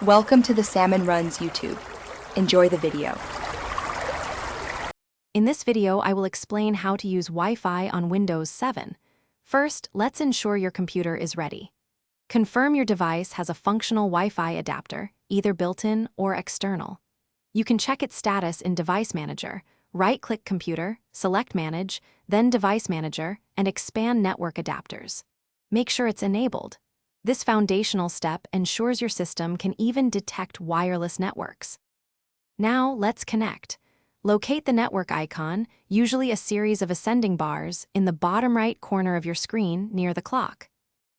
Welcome to the Salmon Runs YouTube. Enjoy the video. In this video, I will explain how to use Wi-Fi on Windows 7. First, let's ensure your computer is ready. Confirm your device has a functional Wi-Fi adapter, either built-in or external. You can check its status in Device Manager. Right-click Computer, select Manage, then Device Manager, and expand Network Adapters. Make sure it's enabled. This foundational step ensures your system can even detect wireless networks. Now, let's connect. Locate the network icon, usually a series of ascending bars, in the bottom right corner of your screen near the clock.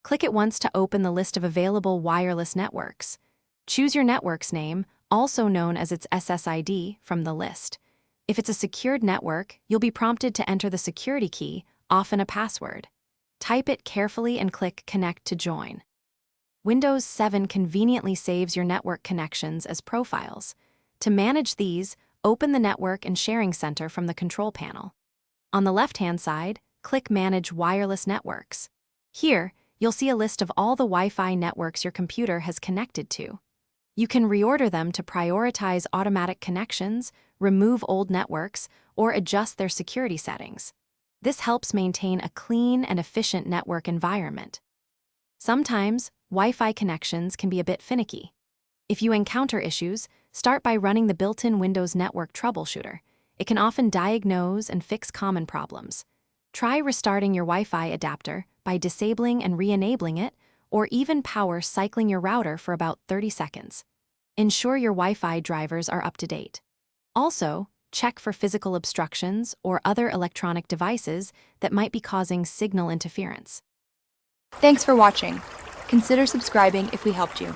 Click it once to open the list of available wireless networks. Choose your network's name, also known as its SSID, from the list. If it's a secured network, you'll be prompted to enter the security key, often a password. Type it carefully and click Connect to join. Windows 7 conveniently saves your network connections as profiles. To manage these, open the Network and Sharing Center from the control panel. On the left-hand side, click Manage Wireless Networks. Here, you'll see a list of all the Wi-Fi networks your computer has connected to. You can reorder them to prioritize automatic connections, remove old networks, or adjust their security settings. This helps maintain a clean and efficient network environment. Sometimes, Wi-Fi connections can be a bit finicky. If you encounter issues, start by running the built-in Windows Network Troubleshooter. It can often diagnose and fix common problems. Try restarting your Wi-Fi adapter by disabling and re-enabling it, or even power cycling your router for about 30 seconds. Ensure your Wi-Fi drivers are up to date. Also, check for physical obstructions or other electronic devices that might be causing signal interference. Thanks for watching. Consider subscribing if we helped you.